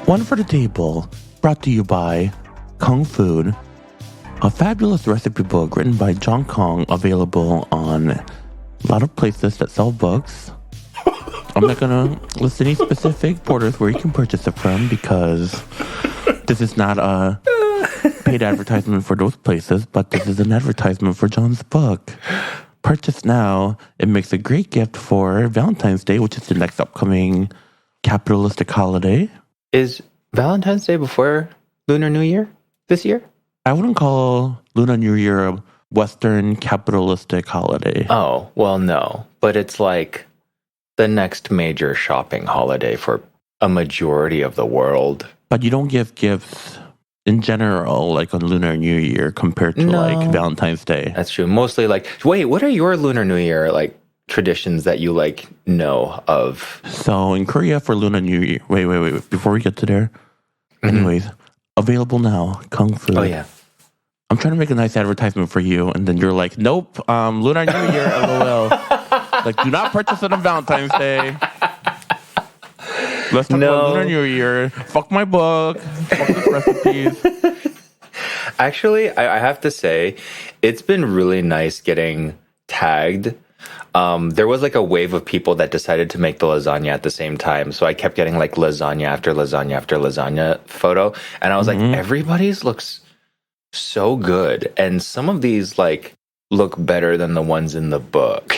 One for the Table, brought to you by Kung Food, a fabulous recipe book written by John Kong, available on a lot of places that sell books. I'm not going to list any specific borders where you can purchase it from because this is not a paid advertisement for those places, but this is an advertisement for John's book. Purchase now. It makes a great gift for Valentine's Day, which is the next upcoming capitalistic holiday. Is Valentine's Day before Lunar New Year this year? I wouldn't call Lunar New Year a Western capitalistic holiday. Oh, well, no. But it's like the next major shopping holiday for a majority of the world. But you don't give gifts in general, like on Lunar New Year, compared to like Valentine's Day. That's true. Mostly like, wait, what are your Lunar New Year like traditions that you like know of? So in Korea for Lunar New Year, wait, before we get to there, anyways, available now, Kung Fu. Oh yeah. I'm trying to make a nice advertisement for you, and then you're like, nope, Lunar New Year, LOL. Like, do not purchase it on Valentine's Day. Let's talk about Lunar New Year. Fuck my book. Fuck the recipes. Actually, I have to say, it's been really nice getting tagged. There was like a wave of people that decided to make the lasagna at the same time. So I kept getting like lasagna after lasagna after lasagna photo. And I was like, everybody's looks so good. And some of these like look better than the ones in the book.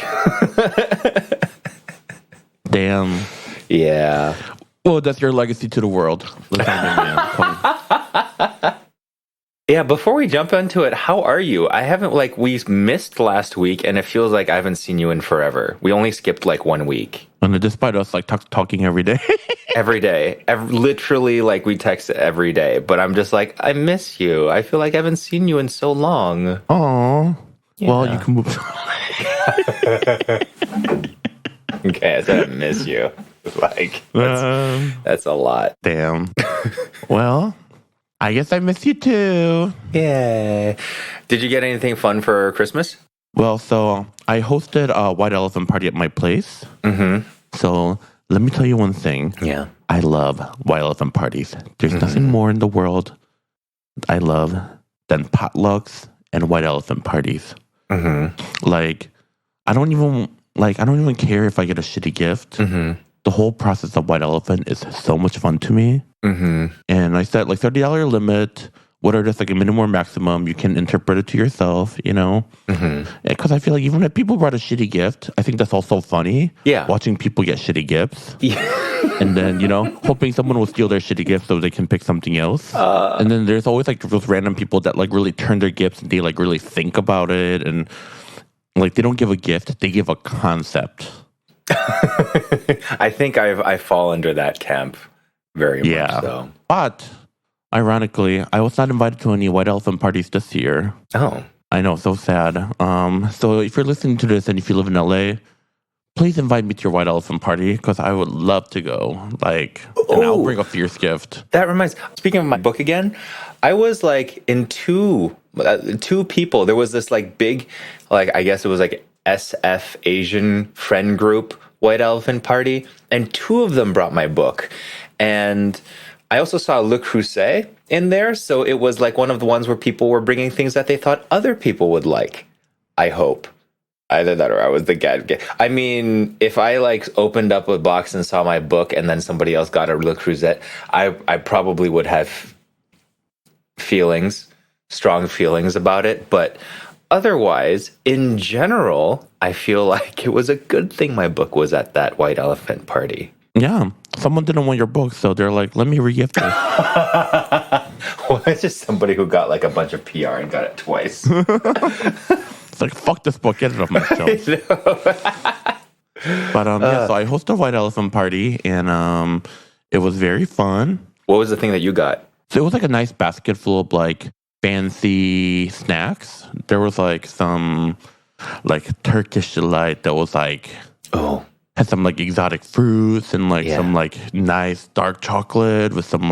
Damn. Yeah. Well, that's your legacy to the world. Yeah, before we jump into it, how are you? I haven't, we missed last week, and it feels like I haven't seen you in forever. We only skipped, 1 week. And despite us, talking every day. Every day. Literally, we text every day. But I'm just like, I miss you. I feel like I haven't seen you in so long. Oh. Yeah. Well, you can move. Okay, I said I miss you. That's a lot. Damn. Well, I guess I miss you too. Yeah. Did you get anything fun for Christmas? Well, so I hosted a white elephant party at my place. Mm-hmm. So let me tell you one thing. Yeah. I love white elephant parties. There's nothing more in the world I love than potlucks and white elephant parties. Mm-hmm. I don't even care if I get a shitty gift. Mm-hmm. The whole process of white elephant is so much fun to me. Mm-hmm. And I set $30 limit, whether that's a minimum or maximum, you can interpret it to yourself, Because I feel like even if people brought a shitty gift, I think that's also funny. Yeah. Watching people get shitty gifts. Yeah. And then, hoping someone will steal their shitty gift so they can pick something else. And then there's always those random people that really turn their gifts and they really think about it. And they don't give a gift, they give a concept. I think I fall under that camp very much so. But ironically, I was not invited to any white elephant parties this year. Oh. I know, so sad. So if you're listening to this and if you live in LA, please invite me to your white elephant party because I would love to go. And I'll bring a fierce gift. That reminds. Speaking of my book again, I was in two people. There was this big, I guess it was SF Asian friend group white elephant party, and two of them brought my book. And I also saw Le Creuset in there, so it was one of the ones where people were bringing things that they thought other people would like. I hope. Either that or I was the guy. I mean, if I opened up a box and saw my book and then somebody else got a Le Creuset, I probably would have strong feelings about it. But otherwise, in general, I feel like it was a good thing my book was at that white elephant party. Yeah. Someone didn't want your book, so they're like, let me re-gift it. Well, it's just somebody who got a bunch of PR and got it twice. It's fuck this book, get it off my shelf. But so I hosted a white elephant party, and it was very fun. What was the thing that you got? So it was a nice basket full of fancy snacks. There was some Turkish delight that was had some exotic fruits and some nice dark chocolate with some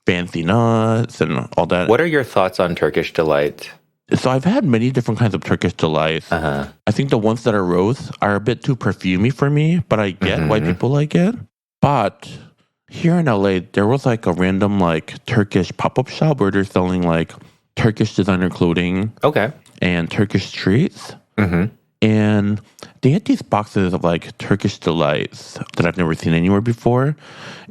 fancy nuts and all that. What are your thoughts on Turkish delight? So I've had many different kinds of Turkish delights. I think the ones that are rose are a bit too perfumey for me, but I get why people like it. But here in LA, there was like a random like Turkish pop-up shop where they're selling like Turkish designer clothing Okay. and Turkish treats. Mm-hmm. And they had these boxes of like Turkish delights that I've never seen anywhere before.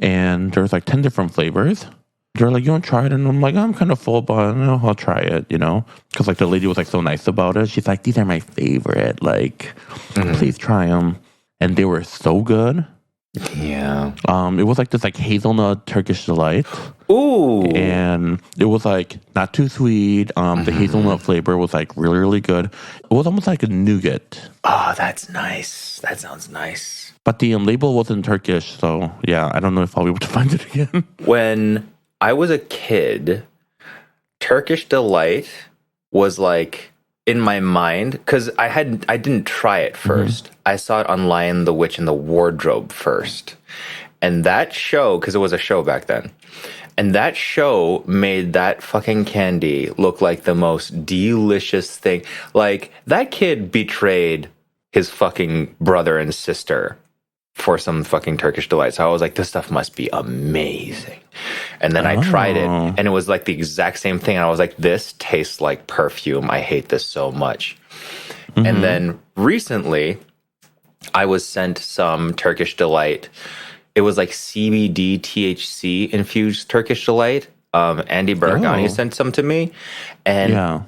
And there was like 10 different flavors. They're like, you want to try it? And I'm like, I'm kind of full, but no, I'll try it, you know? Because like the lady was like so nice about it. She's like, these are my favorite. Like, please try them. And they were so good. Yeah. It was like this like hazelnut Turkish delight. Ooh. And it was like not too sweet. The hazelnut flavor was like really, really good. It was almost like a nougat. Oh, that's nice. That sounds nice. But the label wasn't Turkish, so yeah, I don't know if I'll be able to find it again. When I was a kid, Turkish Delight was like in my mind because I didn't try it 1st. I saw it online, The Witch in the Wardrobe first, and that show, because it was a show back then, and that show made that fucking candy look like the most delicious thing. Like that kid betrayed his fucking brother and sister for some fucking Turkish delight. So I was like, this stuff must be amazing. And then I tried it, and it was like the exact same thing. And I was like, this tastes like perfume. I hate this so much. And then recently, I was sent some Turkish delight. It was like CBD THC infused Turkish delight. Andy Baragani sent some to me. And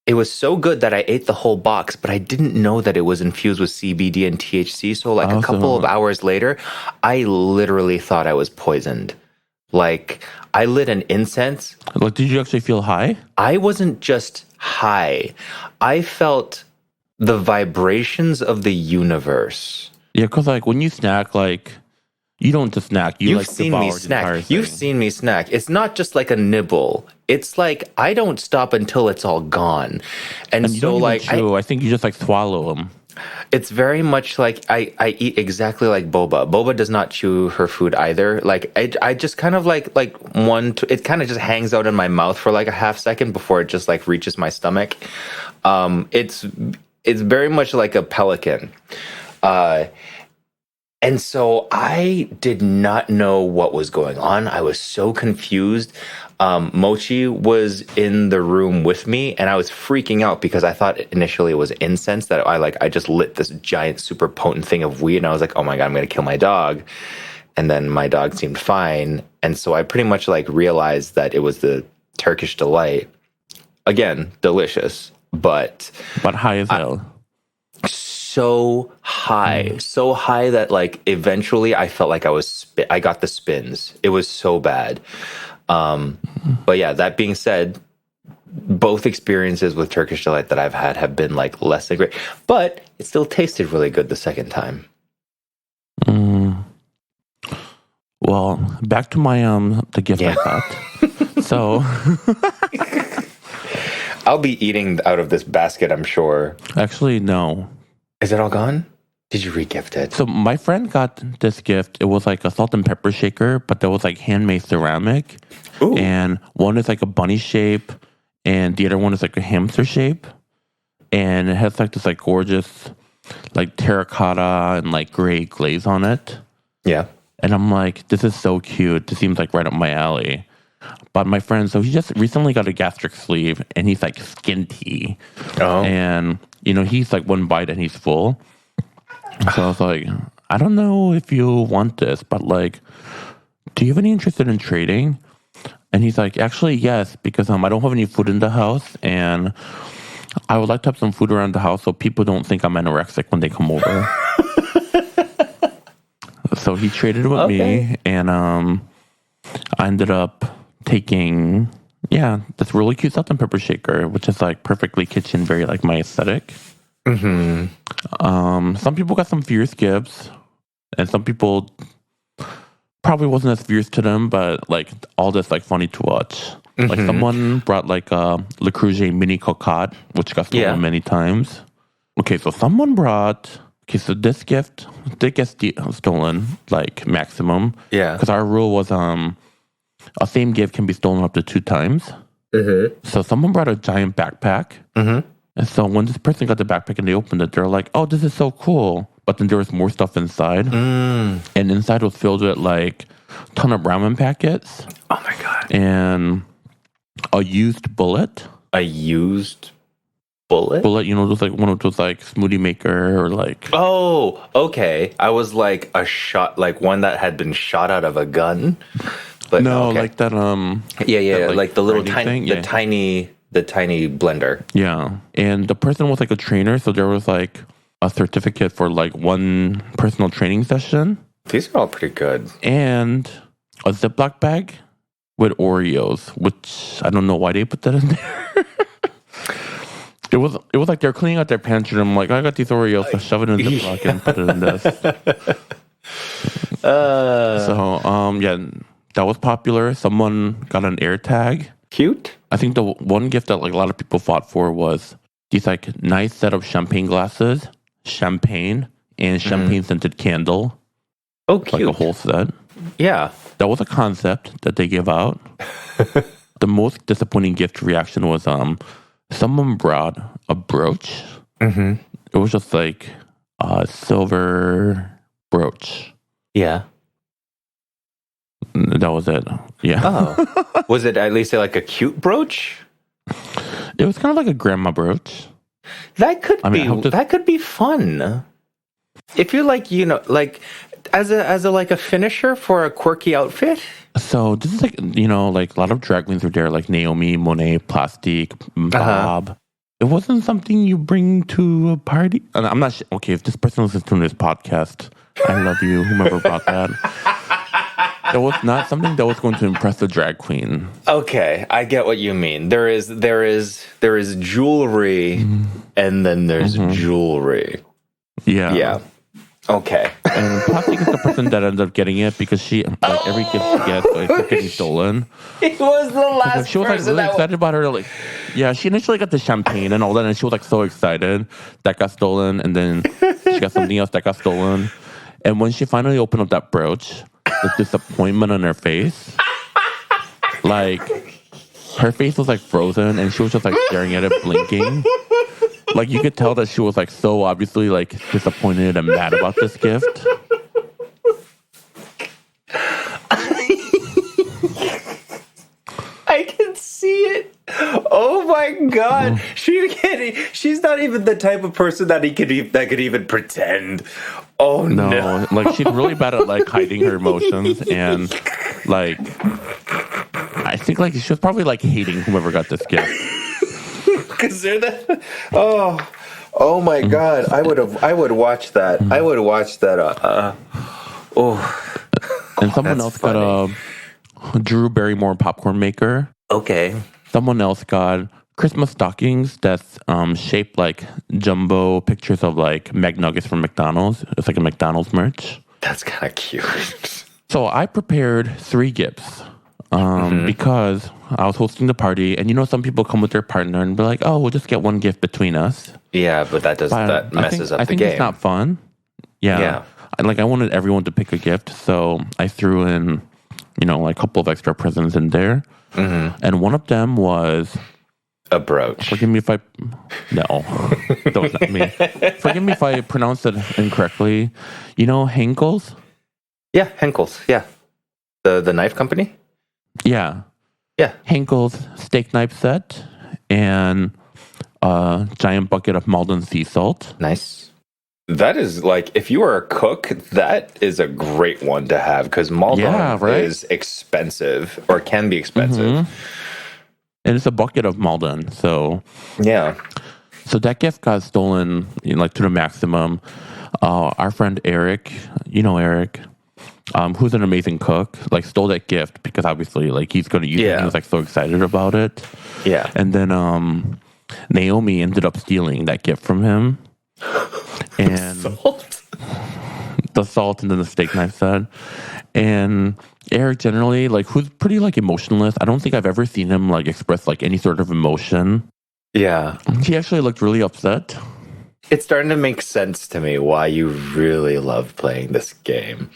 it was so good that I ate the whole box, but I didn't know that it was infused with CBD and THC. So like a couple of hours later, I literally thought I was poisoned. Like I lit an incense. Like, did you actually feel high? I wasn't just high. I felt the vibrations of the universe. Yeah, because like when you snack, like you don't just snack. You've like seen me snack. You've seen me snack. It's not just like a nibble. It's like I don't stop until it's all gone. And you so don't like even chew. I think you just like swallow them. It's very much like I eat exactly like Boba. Boba does not chew her food either. Like I just kind of like it kind of just hangs out in my mouth for like a half second before it just like reaches my stomach. It's very much like a pelican. And so I did not know what was going on. I was so confused. Mochi was in the room with me, and I was freaking out because I thought initially it was incense that I just lit this giant, super potent thing of weed, and I was like, oh my God, I'm going to kill my dog. And then my dog seemed fine. And so I pretty much like realized that it was the Turkish delight. Again, delicious, but high as hell. So high that like eventually I felt like I got the spins. It was so bad. But yeah, that being said, both experiences with Turkish delight that I've had have been like less than great, but it still tasted really good the second time. Well, back to my the gift I got. So I'll be eating out of this basket, I'm sure. Actually, no. Is it all gone? Did you re-gift it? So my friend got this gift. It was like a salt and pepper shaker, but that was like handmade ceramic. Ooh. And one is like a bunny shape, and the other one is like a hamster shape. And it has like this like gorgeous like terracotta and like gray glaze on it. Yeah. And I'm like, this is so cute. This seems like right up my alley. But my friend, so he just recently got a gastric sleeve, and he's like skinty. Oh. And, you know, he's like one bite and he's full. So I was like, I don't know if you want this, but like, do you have any interest in trading? And he's like, actually, yes, because I don't have any food in the house, and I would like to have some food around the house so people don't think I'm anorexic when they come over. So he traded with me, and I ended up taking, this really cute salt and pepper shaker, which is like perfectly kitchen, very like my aesthetic. Some people got some fierce gifts, and some people probably wasn't as fierce to them, but like all this like funny to watch. Like someone brought like a Le Creuset mini cocotte, which got stolen many times. Okay, so someone brought. Okay, so this gift did get stolen, like maximum. Yeah. Because our rule was a same gift can be stolen up to 2 times. So someone brought a giant backpack. And so when this person got the backpack and they opened it, they're like, oh, this is so cool. but then there was more stuff inside. And inside was filled with like a ton of ramen packets. Oh my God. And a used bullet. A used bullet? Bullet, just like one of those like smoothie maker or like. Oh, okay. I was like a shot, like one that had been shot out of a gun. But no, okay. like that. Yeah, like the little tiny, thing? the tiny blender. Yeah, and the person was like a trainer, so there was like a certificate for like one personal training session. These are all pretty good. And a Ziploc bag with Oreos, which I don't know why they put that in there. It was like they're cleaning out their pantry. And I'm like, I got these Oreos, so shove it in Ziploc and put it in this. Yeah, that was popular. Someone got an air tag. Cute. I think the one gift that like a lot of people fought for was these like nice set of champagne glasses, champagne scented candle. Oh, cute. Like a whole set. Yeah. That was a concept that they gave out. The most disappointing gift reaction was someone brought a brooch. It was just like a silver brooch. Yeah. That was it. Yeah. Oh. Was it at least like a cute brooch? It was kind of like a grandma brooch. That could be fun. If you're like, like as a like a finisher for a quirky outfit. So this is like, like a lot of drag queens were there, like Naomi, Monet, Plastique, Bob. It wasn't something you bring to a party. And I'm not okay, if this person listens to this podcast, I love you, whomever brought that. That was not something that was going to impress the drag queen. Okay, I get what you mean. There is jewelry, and then there's jewelry. Yeah. Yeah. Okay. And Plastic is the person that ends up getting it because she, like, every gift she gets, like, is getting stolen. It was the last Like, she was, like, really excited about her, like, yeah, she initially got the champagne and all that, and she was, like, so excited that got stolen, and then she got something else that got stolen. And when she finally opened up that brooch, the disappointment on her face, like, her face was, like, frozen, and she was just, like, staring at it, blinking. Like, you could tell that she was, like, so obviously, like, disappointed and mad about this gift. I can see it. Oh my God. She's not even the type of person that could even pretend. Oh no. Like, she's really bad at, like, hiding her emotions, and, like, I think, like, she was probably, like, hating whoever got this gift. Because they're the... Oh my God. I would watch that. I would watch that. And someone else got a Drew Barrymore popcorn maker. Okay. Someone else got Christmas stockings that's shaped like jumbo pictures of like McNuggets from McDonald's. It's like a McDonald's merch. That's kind of cute. So I prepared 3 gifts because I was hosting the party, and some people come with their partner and be like, "Oh, we'll just get one gift between us." Yeah, but that messes up the game. I think it's not fun. Yeah. I wanted everyone to pick a gift, so I threw in, like a couple of extra presents in there. And one of them was a brooch. Forgive me if I... No. That was not me. Forgive me if I pronounced it incorrectly. Henkel's? Yeah, Henkel's. Yeah. The knife company? Yeah. Yeah. Henkel's steak knife set and a giant bucket of Malden sea salt. Nice. That is like, if you are a cook, that is a great one to have, because Malden is expensive, or can be expensive. And it's a bucket of Malden, so... Yeah. So that gift got stolen, to the maximum. Our friend Eric, Eric, who's an amazing cook, stole that gift because obviously, he's going to use it. He was, so excited about it. Yeah. And then Naomi ended up stealing that gift from him. And the salt and then the steak knife set. And Eric generally, who's pretty, emotionless. I don't think I've ever seen him, express, any sort of emotion. Yeah. He actually looked really upset. It's starting to make sense to me why you really love playing this game.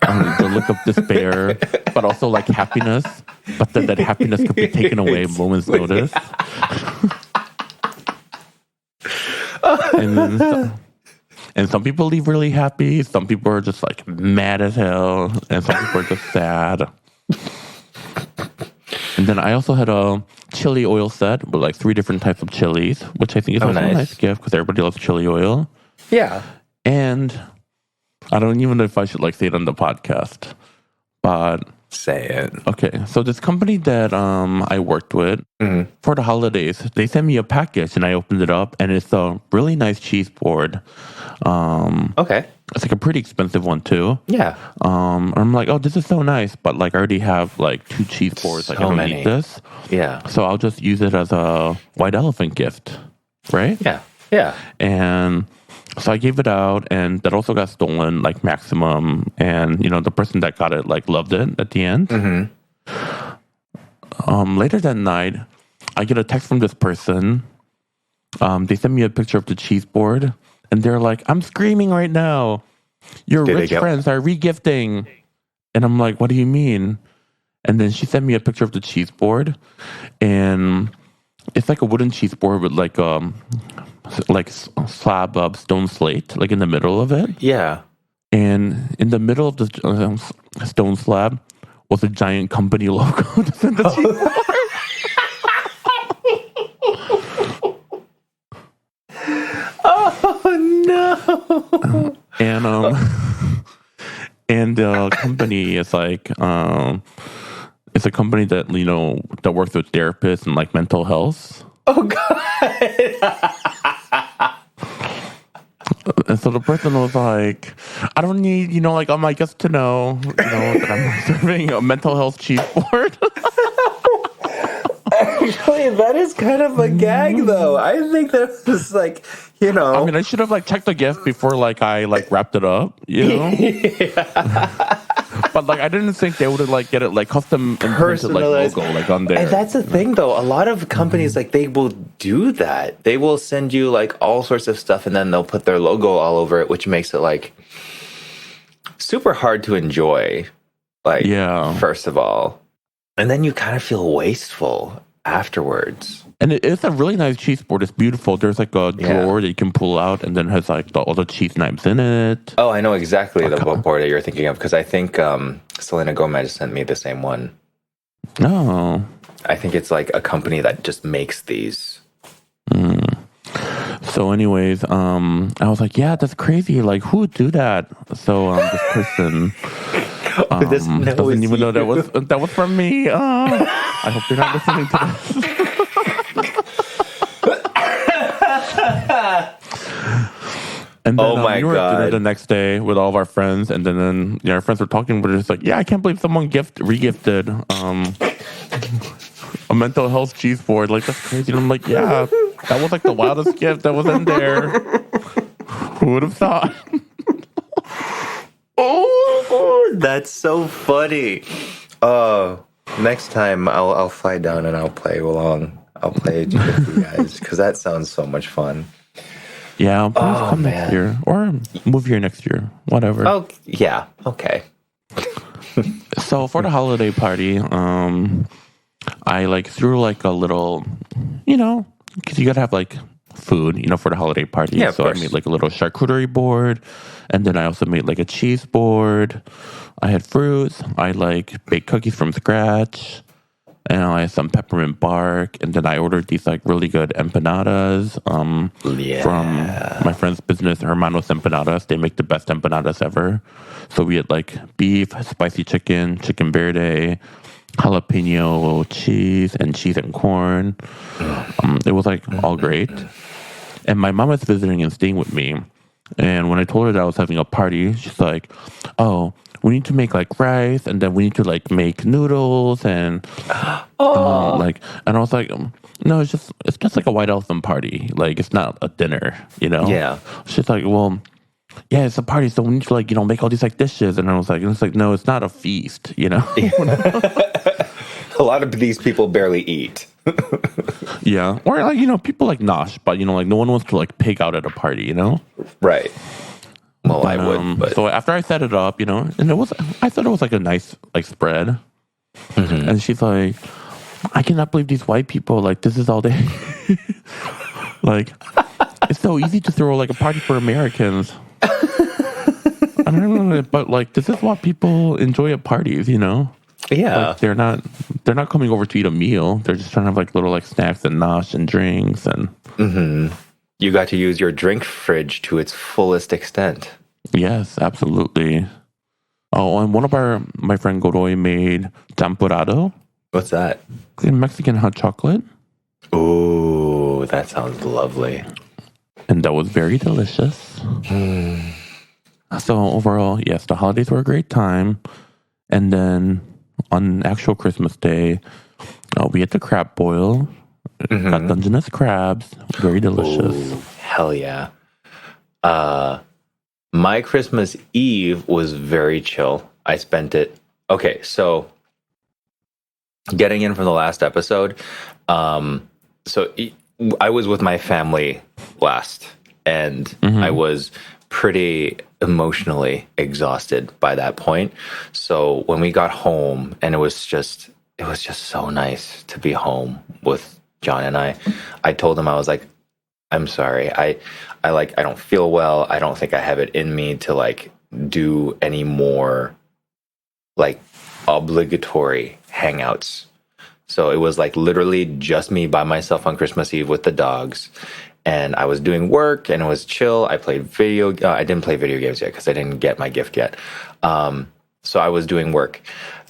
The look of despair, but also, happiness. But then that happiness could be taken away at a moment's notice. And some people leave really happy. Some people are just like mad as hell. And some people are just sad. And then I also had a chili oil set with like 3 different types of chilies, which I think is also a nice gift because everybody loves chili oil. Yeah. And I don't even know if I should like say it on the podcast, but say it. Okay, so this company that I worked with for the holidays, they sent me a package and I opened it up and it's a really nice cheese board. Okay. It's like a pretty expensive one too. Yeah. I'm like, oh, this is so nice, but like I already have like 2 cheese boards. Like I don't need this. Yeah. So I'll just use it as a white elephant gift, right? Yeah. Yeah. And so I gave it out, and that also got stolen, like maximum. And you know, the person that got it like loved it at the end. Later that night, I get a text from this person. They sent me a picture of the cheese board. And they're like, I'm screaming right now. Your rich friends are regifting. And I'm like, what do you mean? And then she sent me a picture of the cheese board. And it's like a wooden cheese board with like a slab of stone slate, like in the middle of it. Yeah. And in the middle of the stone slab was a giant company logo that's in the cheese board. No. And the company is like it's a company that that works with therapists and like mental health. Oh god. And so the person was like, I don't need, like all my guests to know, that I'm serving a mental health cheese board. Actually, that is kind of a gag, though. I think that was like, I mean, I should have like checked the gift before like I like wrapped it up, Yeah. But like I didn't think they would like get it like custom imprinted like logo like on there. And that's the thing, though. A lot of companies like they will do that. They will send you like all sorts of stuff, and then they'll put their logo all over it, which makes it like super hard to enjoy. Like, first of all. And then you kind of feel wasteful afterwards. And it's a really nice cheese board. It's beautiful. There's like a drawer that you can pull out and then has like all the cheese knives in it. Oh, I know exactly the board that you're thinking of because I think Selena Gomez sent me the same one. Oh. I think it's like a company that just makes these. So anyways, I was like, yeah, that's crazy. Like, who would do that? So this person... doesn't even know that was from me. I hope you're not listening to this. And then we were at dinner the next day with all of our friends, and then our friends were talking, but it's like, yeah, I can't believe someone regifted a mental health cheese board. Like, that's crazy. And I'm like, yeah, that was like the wildest gift that was in there. Who would have thought? Oh, that's so funny. Next time I'll fly down and I'll play along. I'll play with you guys because that sounds so much fun. Yeah, I'll come next year or move here next year, whatever. Oh, yeah, okay. So for the holiday party, I like threw like a little, because you gotta have like food, for the holiday party. Yeah, so I made like a little charcuterie board, and then I also made like a cheese board. I had fruits. I like baked cookies from scratch, and I had some peppermint bark. And then I ordered these like really good empanadas from my friend's business, Hermanos Empanadas. They make the best empanadas ever. So we had like beef, spicy chicken verde, jalapeno cheese, and cheese and corn. It was like all great. And my mom was visiting and staying with me. And when I told her that I was having a party, she's like, oh, we need to make like rice, and then we need to like make noodles and and I was like, no, it's just like a white elephant party. Like, it's not a dinner, Yeah. She's like, well, yeah, it's a party, so we need to like, make all these like dishes. And I was like, no, it's not a feast, A lot of these people barely eat. Yeah. Or like, people like nosh, but like no one wants to like pig out at a party, Right. Well, I would. But... So after I set it up, and I thought it was like a nice like spread. And she's like, I cannot believe these white people, like, this is all they like. It's so easy to throw like a party for Americans. I don't know, but like this is what people enjoy at parties, you know? Yeah. Like they're not coming over to eat a meal. They're just trying to have like little like snacks and nosh and drinks and You got to use your drink fridge to its fullest extent. yes, absolutely. Oh, and my friend Godoy made champurrado What's that? in Mexican hot chocolate, Ooh, that sounds lovely. and that was very delicious. So overall, yes, the holidays were a great time. And then on actual Christmas Day, we had the crab boil. Got Dungeness crabs. Very delicious. Ooh, hell yeah. My Christmas Eve was very chill. I spent it. Okay, so getting in from the last episode, I was with my family last, and I was pretty emotionally exhausted by that point. So when we got home, and it was just so nice to be home with John and I told him, I was like, I'm sorry. I don't feel well. I don't think I have it in me to like do any more like obligatory hangouts. So it was like literally just me by myself on Christmas Eve with the dogs. And I was doing work and it was chill. I didn't play video games yet because I didn't get my gift yet. So I was doing work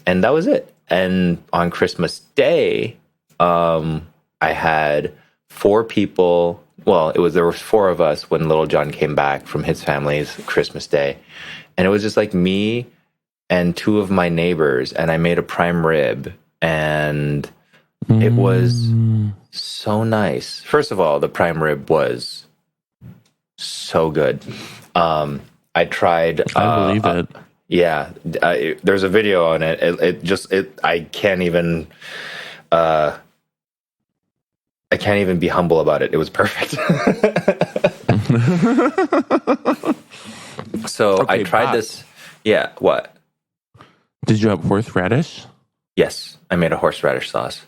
and that was it. And on Christmas Day, I had 4 people. Well, there were 4 of us when Little John came back from his family's Christmas Day. And it was just like me and 2 of my neighbors. And I made a prime rib. And it was so nice. First of all, the prime rib was so good. I tried. I believe it. Yeah, there's a video on it. I can't even. I can't even be humble about it. It was perfect. So okay, I tried this. Yeah, what? Did you have horseradish? Yes, I made a horseradish sauce.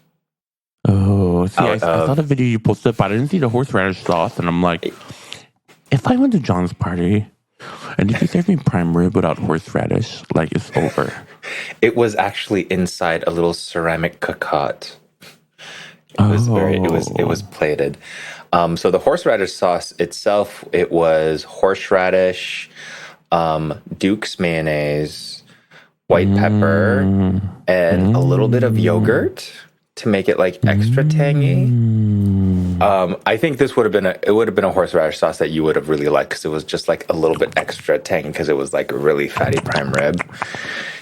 Oh, see, I saw the video you posted, but I didn't see the horseradish sauce, and I'm like, if I went to John's party and if he served me prime rib without horseradish, like it's over. It was actually inside a little ceramic cocotte. It was plated. So the horseradish sauce itself, it was horseradish, Duke's mayonnaise, white pepper, and a little bit of yogurt to make it like extra tangy. I think this would have been a horseradish sauce that you would have really liked because it was just like a little bit extra tangy because it was like a really fatty prime rib.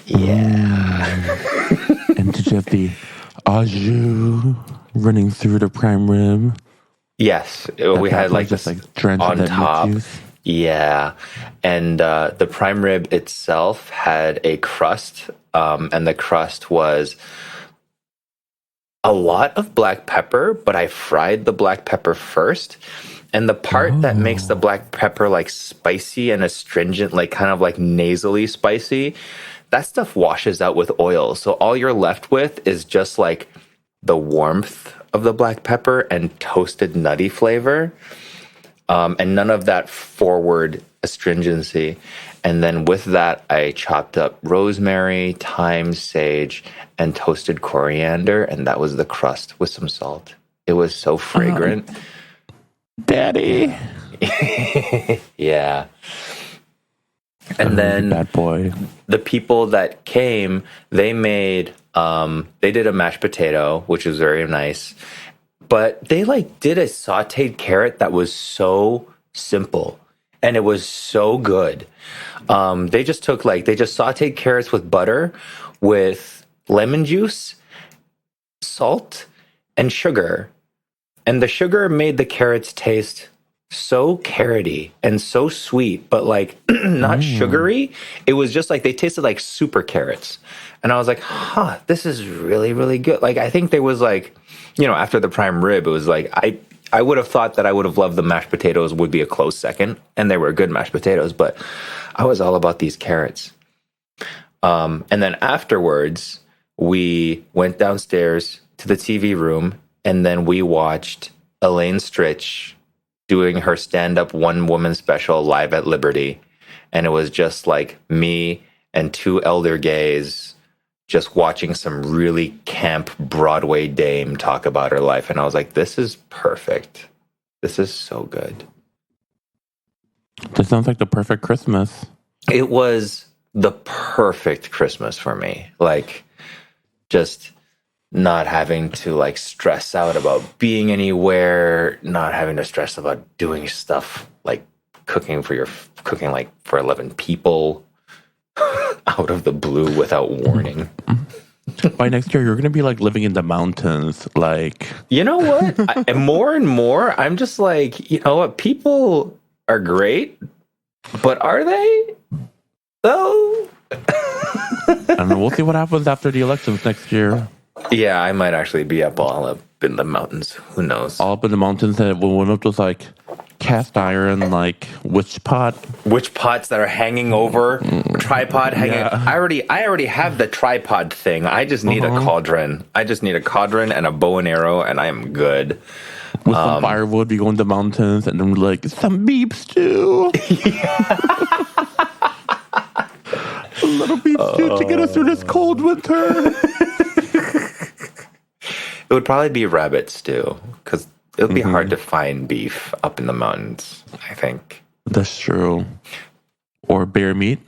Yeah. And did you have the au jus running through the prime rib? Yes, we had like just this like drenched on in top. juice. Yeah, and the prime rib itself had a crust, and the crust was a lot of black pepper, but I fried the black pepper first. And the part that makes the black pepper like spicy and astringent, like kind of like nasally spicy, that stuff washes out with oil. So all you're left with is just like the warmth of the black pepper and toasted nutty flavor. And none of that forward astringency. And then with that, I chopped up rosemary, thyme, sage, and toasted coriander. And that was the crust with some salt. It was so fragrant. Daddy. Yeah. And then bad boy. The people that came, they did a mashed potato, which was very nice. But they like did a sauteed carrot that was so simple and it was so good. They just sauteed carrots with butter, with lemon juice, salt, and sugar. And the sugar made the carrots taste so carroty and so sweet, but like not sugary. It was just like they tasted like super carrots. And I was like, this is really, really good. Like, I think there was like, after the prime rib, it was like, I would have thought that I would have loved the mashed potatoes would be a close second. And they were good mashed potatoes, but I was all about these carrots. And then afterwards, we went downstairs to the TV room and then we watched Elaine Stritch doing her stand-up one-woman special live at Liberty. and it was just like me and two elder gays just watching some really camp Broadway dame talk about her life. And I was like, this is perfect. This is so good. This sounds like the perfect Christmas. It was the perfect Christmas for me. Like, just not having to like stress out about being anywhere, not having to stress about doing stuff like cooking like for 11 people out of the blue without warning. By next year, you're going to be like living in the mountains. Like, you know what? And more, I'm just like, you know what? People are great, but are they? Though? And we'll see what happens after the elections next year. Yeah, I might actually be all up in the mountains. Who knows? All up in the mountains, and one of those like cast iron, like witch pots that are hanging over tripod hanging. Yeah. I already have the tripod thing. I just need a cauldron. I just need a cauldron and a bow and arrow, and I am good. With some firewood, we go in the mountains, and then we're like, some beef stew. A little beef stew to get us through this cold winter. It would probably be rabbit stew, because it would be hard to find beef up in the mountains, I think. That's true. Or bear meat.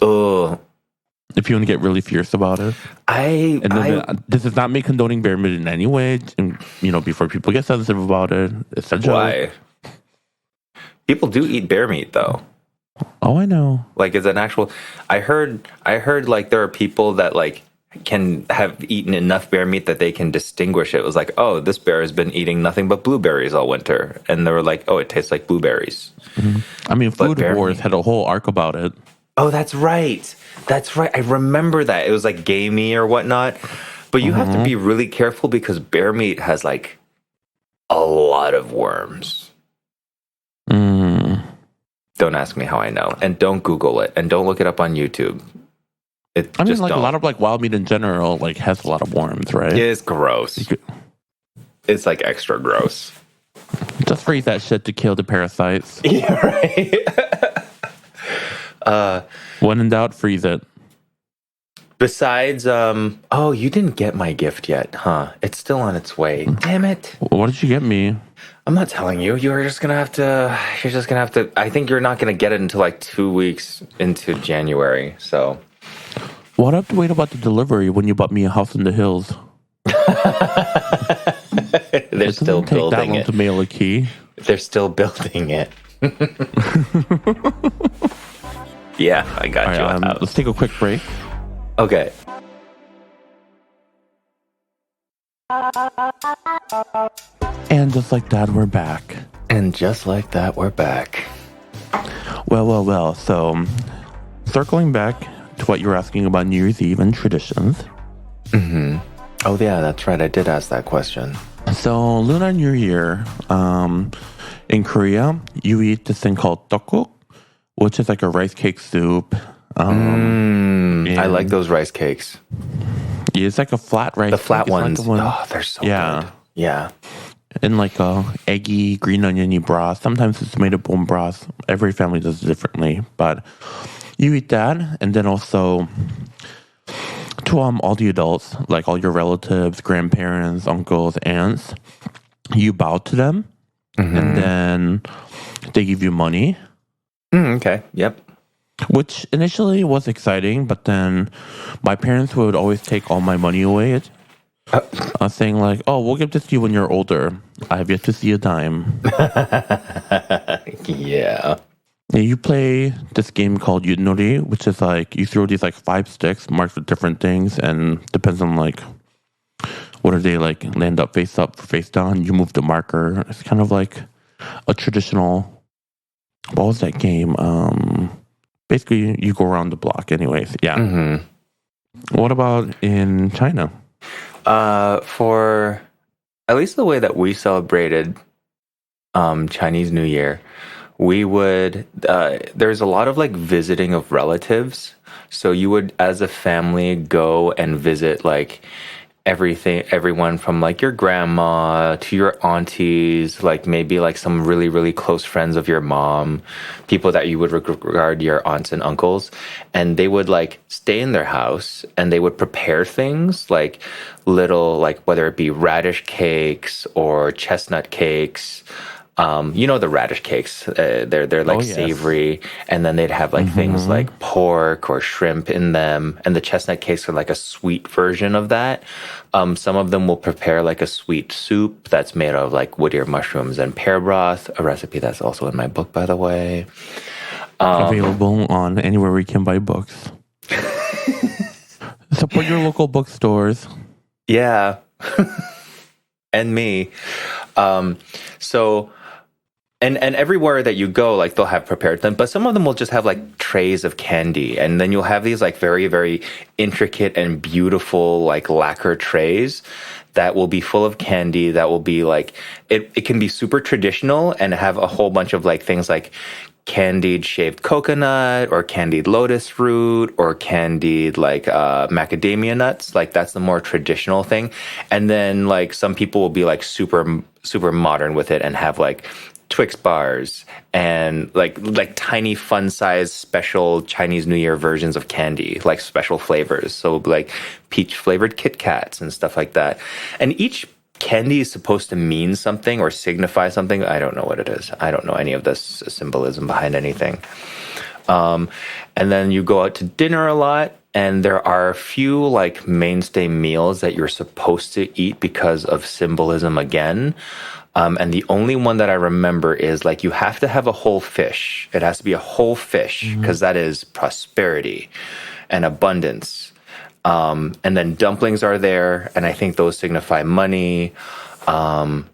Oh, if you want to get really fierce about it. This is not me condoning bear meat in any way. And, you know, before people get sensitive about it, it's a joke. Why? People do eat bear meat, though. Oh, I know. Like, it's an actual. I heard like there are people that like can have eaten enough bear meat that they can distinguish it. It was like, oh, this bear has been eating nothing but blueberries all winter, and they were like, oh, it tastes like blueberries. Mm-hmm. I mean, Food Wars had a whole arc about it. Oh, that's right. I remember that. It was like gamey or whatnot. But you have to be really careful because bear meat has like a lot of worms. Don't ask me how I know, and don't Google it, and don't look it up on YouTube. A lot of like wild meat in general like has a lot of worms, right? It is gross. It's like extra gross. Just freeze that shit to kill the parasites. Yeah, right. When in doubt, freeze it. Besides, oh, you didn't get my gift yet, huh? It's still on its way. Damn it. What did you get me? I'm not telling you. You're just gonna have to. I think you're not gonna get it until like 2 weeks into January. So. What have to wait about the delivery when you bought me a house in the hills? They're still building it. To mail a key. They're still building it. Yeah, I got you. Let's take a quick break. Okay. And just like that, we're back. Well. So, circling back to what you were asking about New Year's Eve and traditions. Oh, yeah, that's right. I did ask that question. So, Lunar New Year, in Korea, you eat this thing called tteokguk, which is like a rice cake soup. I like those rice cakes. Yeah, it's like a flat rice. The flat ones. Oh, they're so good. Yeah. And like a eggy, green oniony broth. Sometimes it's made of bone broth. Every family does it differently. But you eat that, and then also to all the adults, like all your relatives, grandparents, uncles, aunts, you bow to them, and then they give you money. Okay. Yep. Which initially was exciting, but then my parents would always take all my money away. Saying like, "Oh, we'll give this to you when you're older. I have yet to see a dime." Yeah. You play this game called Yunori, which is like you throw these like 5 sticks marked with different things, and depends on like whether they like land up, face down. You move the marker. It's kind of like a traditional. What was that game? Basically, you go around the block. Anyways, yeah. What about in China? For at least the way that we celebrated Chinese New Year, we would, there's a lot of like visiting of relatives. So you would, as a family, go and visit like everyone from like your grandma to your aunties, like maybe like some really, really close friends of your mom, people that you would regard your aunts and uncles. And they would like stay in their house and they would prepare things like little, like whether it be radish cakes or chestnut cakes. You know the radish cakes, they're like savory, and then they'd have like things like pork or shrimp in them, and the chestnut cakes are like a sweet version of that. Some of them will prepare like a sweet soup that's made of like wood ear mushrooms and pear broth, a recipe that's also in my book, by the way. Available on anywhere we can buy books. Support your local bookstores. Yeah. And me. So... And everywhere that you go, like they'll have prepared them, but some of them will just have like trays of candy, and then you'll have these like very, very intricate and beautiful like lacquer trays that will be full of candy. That will be like it can be super traditional and have a whole bunch of like things like candied shaved coconut or candied lotus root or candied like macadamia nuts. Like that's the more traditional thing. And then like some people will be like super modern with it and have like Twix bars and like tiny fun size special Chinese New Year versions of candy, like special flavors. So like peach flavored Kit Kats and stuff like that. And each candy is supposed to mean something or signify something. I don't know what it is. I don't know any of this symbolism behind anything. And then you go out to dinner a lot. And there are a few like mainstay meals that you're supposed to eat because of symbolism again. And the only one that I remember is like you have to have a whole fish. It has to be a whole fish because that is prosperity and abundance. And then dumplings are there, and I think those signify money. And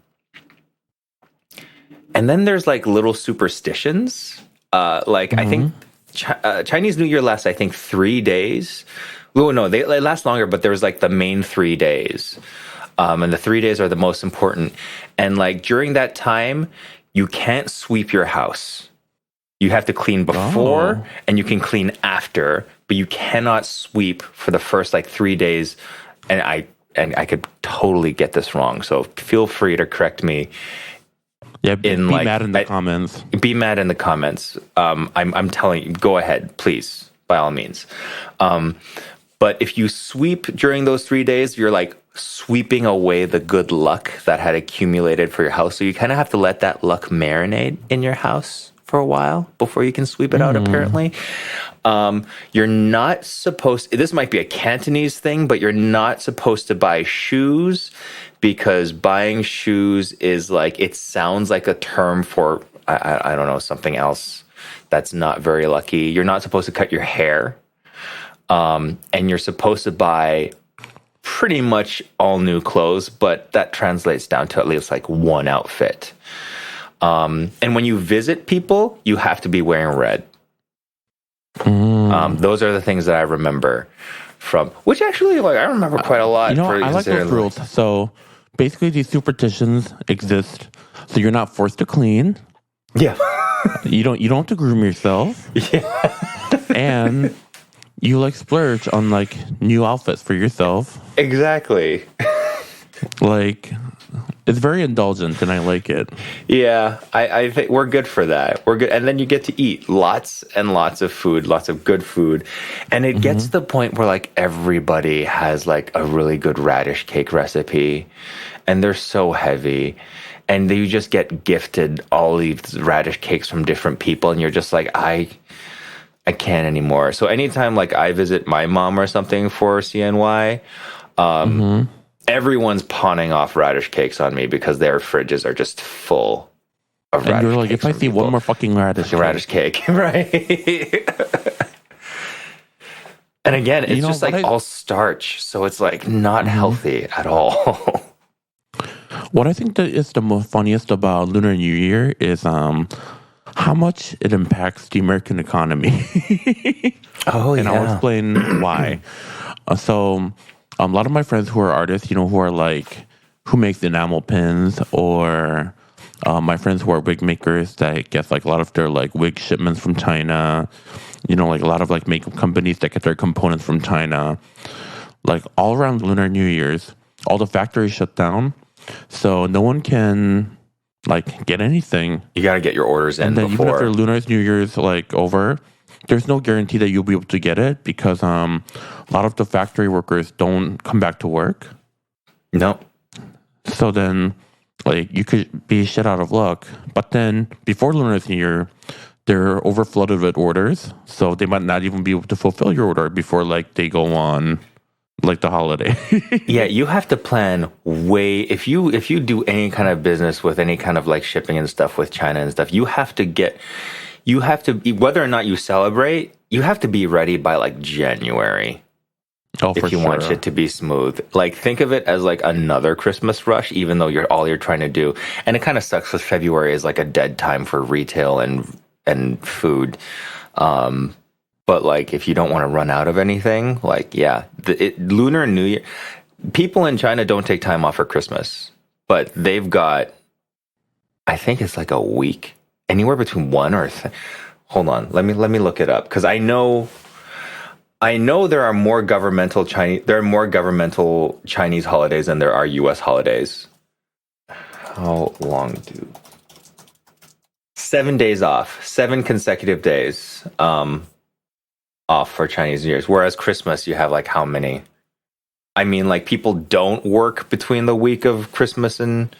then there's like little superstitions. I think Chinese New Year lasts, I think, 3 days. Oh, no, they last longer, but there's like the main 3 days. And the 3 days are the most important. And like during that time, you can't sweep your house. You have to clean before and you can clean after, but you cannot sweep for the first like 3 days. And I could totally get this wrong. So feel free to correct me. Yeah, be mad in the comments. Be mad in the comments. I'm telling you, go ahead, please, by all means. But if you sweep during those 3 days, you're like sweeping away the good luck that had accumulated for your house. So you kind of have to let that luck marinate in your house for a while before you can sweep it out, apparently. You're not supposed... This might be a Cantonese thing, but you're not supposed to buy shoes because buying shoes is like... It sounds like a term for, I don't know, something else that's not very lucky. You're not supposed to cut your hair. And you're supposed to buy pretty much all new clothes, but that translates down to at least like one outfit. And when you visit people, you have to be wearing red. Those are the things that I remember from, which actually, like, I remember quite a lot. You know, I like those rules. So basically, these superstitions exist, so you're not forced to clean. Yeah. you don't have to groom yourself. Yeah. And you like splurge on like new outfits for yourself. Exactly. Like, it's very indulgent and I like it. Yeah, I think we're good for that. We're good. And then you get to eat lots and lots of food, lots of good food. And it gets to the point where like everybody has like a really good radish cake recipe and they're so heavy. And you just get gifted all these radish cakes from different people and you're just like, I can't anymore. So anytime like I visit my mom or something for CNY, everyone's pawning off radish cakes on me because their fridges are just full of radish cakes. And you're like, if I see one more fucking radish cake, right? And again, it's just like all starch. So it's like not healthy at all. What I think that is the most funniest about Lunar New Year is how much it impacts the American economy. And I'll explain why. So a lot of my friends who are artists, you know, who are like, who makes enamel pins, or my friends who are wig makers that get like a lot of their like wig shipments from China, you know, like a lot of like makeup companies that get their components from China, like all around Lunar New Year's, all the factories shut down, so no one can like get anything. You got to get your orders in And then even before. after Lunar New Year's like over, there's no guarantee that you'll be able to get it because a lot of the factory workers don't come back to work. No. So then, like, you could be shit out of luck. But then before Lunar New Year, they're overflooded with orders, so they might not even be able to fulfill your order before like they go on like the holiday. Yeah, you have to plan way if you do any kind of business with any kind of like shipping and stuff with China and stuff, you have to whether or not you celebrate, you have to be ready by like January. Oh, for if you sure. want shit to be smooth. Like think of it as like another Christmas rush, even though you're trying to do. And it kind of sucks because February is like a dead time for retail and food. But like if you don't want to run out of anything, like Lunar New Year, people in China don't take time off for Christmas, but they've got, I think it's like a week, anywhere between one or hold on, let me look it up because I know there are more governmental Chinese holidays than there are U.S. holidays. How long do 7 days off, 7 consecutive days off for Chinese New Year's, whereas Christmas you have like how many? I mean, like people don't work between the week of Christmas and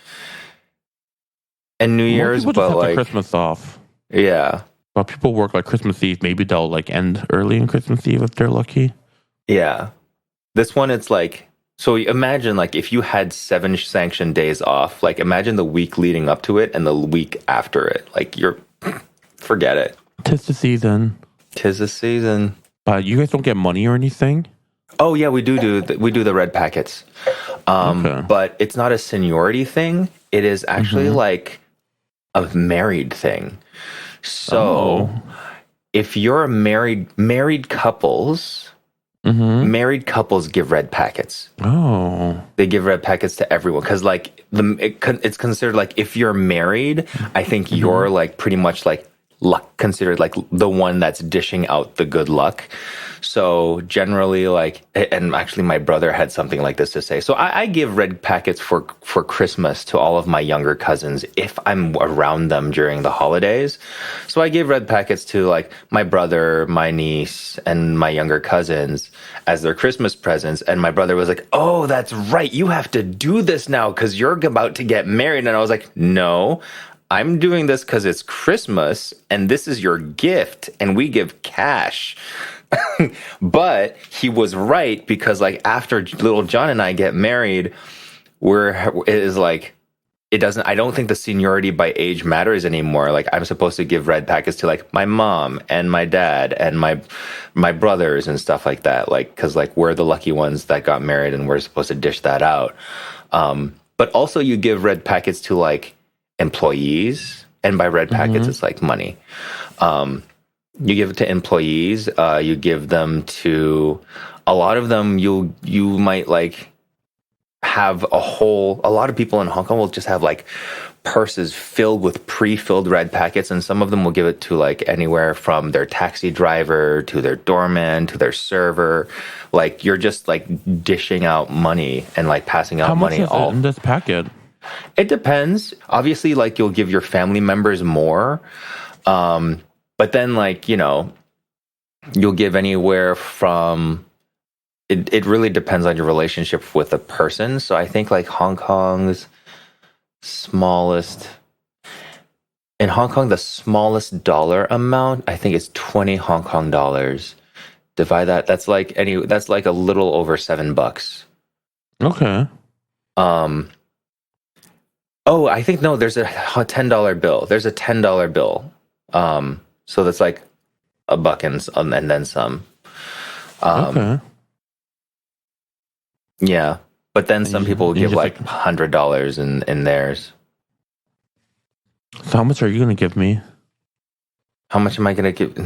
New Year's, people but just have like the Christmas off. Yeah. But people work like Christmas Eve. Maybe they'll like end early in Christmas Eve if they're lucky. Yeah. This one, it's like, so imagine like if you had 7 sanctioned days off, like imagine the week leading up to it and the week after it. Like forget it. 'Tis the season. 'Tis the season. But you guys don't get money or anything? Oh yeah, we do the red packets. Okay. But it's not a seniority thing. It is actually like a married thing. So if you're married couples, married couples give red packets. Oh. They give red packets to everyone because like it's considered like if you're married, I think you're like pretty much like considered like the one that's dishing out the good luck. So generally like, and actually my brother had something like this to say. So I give red packets for Christmas to all of my younger cousins if I'm around them during the holidays. So I gave red packets to like my brother, my niece, and my younger cousins as their Christmas presents. And my brother was like, oh, that's right. You have to do this now because you're about to get married. And I was like, no, I'm doing this because it's Christmas and this is your gift and we give cash. But he was right because like after little John and I get married, I don't think the seniority by age matters anymore. Like I'm supposed to give red packets to like my mom and my dad and my brothers and stuff like that. Like, cause like we're the lucky ones that got married and we're supposed to dish that out. But also you give red packets to like employees, and by red packets, it's like money. You give it to employees, you give them to a lot of them. You might like have a lot of people in Hong Kong will just have like purses filled with pre-filled red packets, and some of them will give it to like anywhere from their taxi driver to their doorman to their server. Like you're just like dishing out money and like passing out money. How much is it in this packet? It depends. Obviously, like you'll give your family members more. But then like, you'll give anywhere from, it really depends on your relationship with the person. So I think like in Hong Kong, the smallest dollar amount, I think is 20 Hong Kong dollars. Divide that. That's like a little over $7. Okay. Oh, I think no, there's a $10 bill. There's a $10 bill. So that's like $1 and then some. Okay. Yeah. But then some people give like $100 in theirs. So how much are you going to give me? How much am I going to give?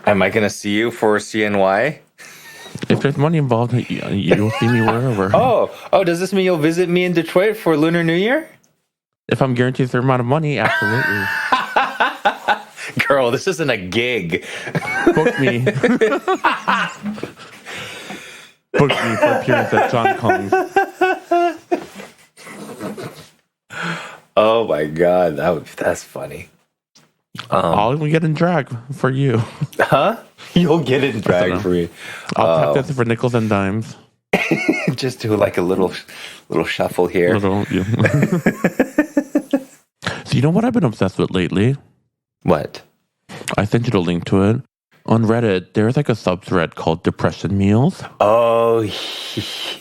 Am I going to see you for CNY? If there's money involved, you'll see me wherever. Oh, does this mean you'll visit me in Detroit for Lunar New Year? If I'm guaranteed a certain amount of money, absolutely. Girl, this isn't a gig. Book me. booked me for appearance at John Kong's. Oh my god, that's funny. I'll even get in drag for you. Huh? You'll get in drag for me. I'll tap this for nickels and dimes. Just do like a little shuffle here. Yeah. So you know what I've been obsessed with lately? What? I sent you the link to it. On Reddit, there's like a subthread called Depression Meals. Oh,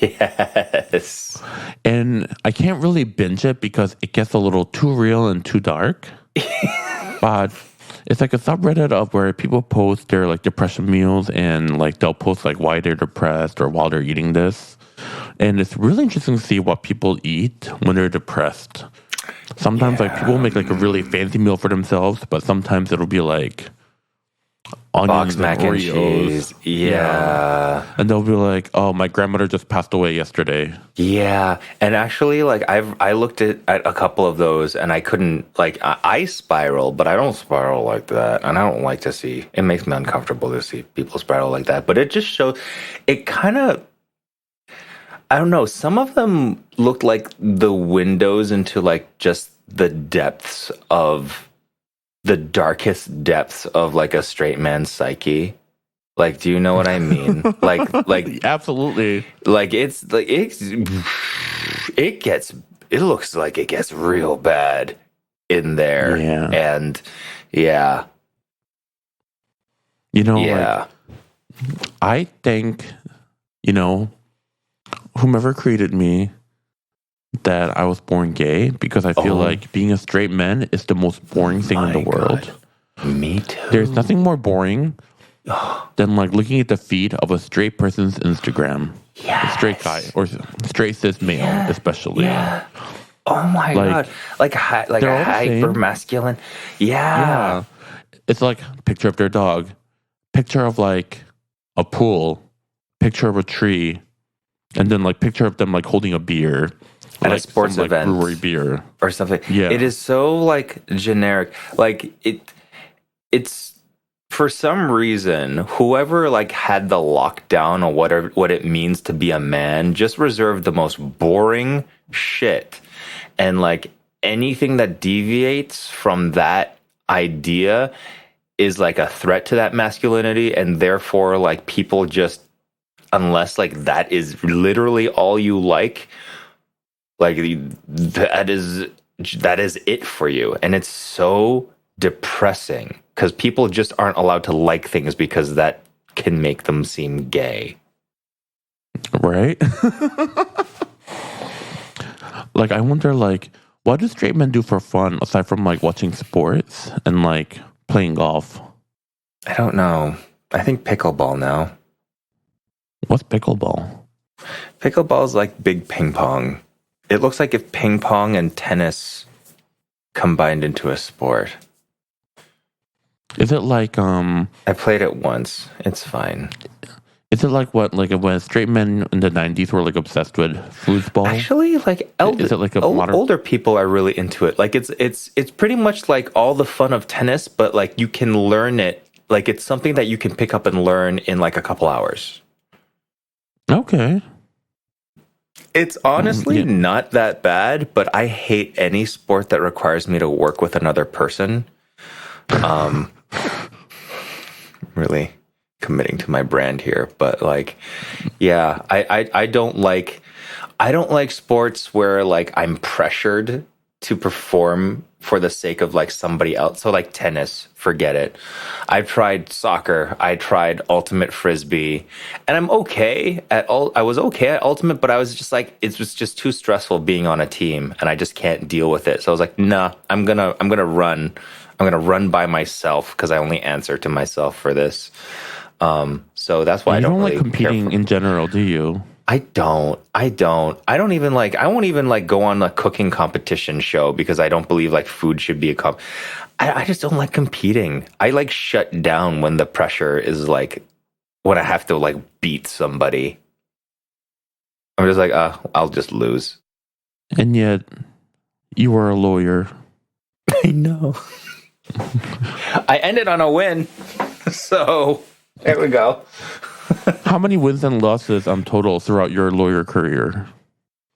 yes. And I can't really binge it because it gets a little too real and too dark. But it's like a subreddit of where people post their like depression meals, and like they'll post like why they're depressed or while they're eating this. And it's really interesting to see what people eat when they're depressed. Sometimes like people make like a really fancy meal for themselves, but sometimes it'll be like onions Box mac and and Oreos. cheese. Yeah. And they'll be like, oh, my grandmother just passed away yesterday. Yeah. And actually, like I looked at a couple of those, and I couldn't, like, I spiral, but I don't spiral like that. And I don't like to see, it makes me uncomfortable to see people spiral like that. But it just shows, it kind of, I don't know, some of them looked like the windows into like just the depths of the darkest depths of like a straight man's psyche. Like, do you know what I mean? like Absolutely. like it looks like it gets real bad in there. Yeah. And yeah. You know, Yeah. like, I think, you know, whomever created me, that I was born gay, because I feel like being a straight man is the most boring thing in the world. Me too. There's nothing more boring than like looking at the feed of a straight person's Instagram. Yes. A straight guy or straight cis male, especially. Yeah. Oh my god. Like a hyper masculine. Yeah. It's like picture of their dog, picture of like a pool, picture of a tree, and then like picture of them like holding a beer. At like a sports some, event. Like, brewery beer. Or something. Yeah. It is so like generic. Like it's for some reason, whoever like had the lockdown on what it means to be a man just reserved the most boring shit. And like anything that deviates from that idea is like a threat to that masculinity, and therefore like people just, unless like that is literally all you like that is it for you. And it's so depressing because people just aren't allowed to like things because that can make them seem gay. Right? Like, I wonder, like, what do straight men do for fun aside from like watching sports and like playing golf? I don't know. I think pickleball now. What's pickleball? Pickleball is like big ping pong. It looks like if ping pong and tennis combined into a sport. Is it like I played it once. It's fine. Is it like what, like when straight men in the 90s were like obsessed with foosball? Actually, like is it like a modern... older people are really into it. Like it's pretty much like all the fun of tennis, but like you can learn it. Like it's something that you can pick up and learn in like a couple hours. Okay. It's honestly not that bad, but I hate any sport that requires me to work with another person. Really committing to my brand here, but like, yeah, I don't like sports where like I'm pressured to perform for the sake of like somebody else. So like tennis, forget it. I've tried soccer. I tried ultimate frisbee, and I'm okay at all. I was okay at ultimate, but I was just like, it was just too stressful being on a team, and I just can't deal with it. So I was like, nah, I'm gonna run. I'm gonna run by myself because I only answer to myself for this. So that's why I don't really like competing in general, do you? I don't even like, I won't even like go on a cooking competition show because I don't believe like food should be I just don't like competing. I like shut down when the pressure is like, when I have to like beat somebody. I'm just like, I'll just lose. And yet you were a lawyer. I know. I ended on a win. So there we go. How many wins and losses total throughout your lawyer career?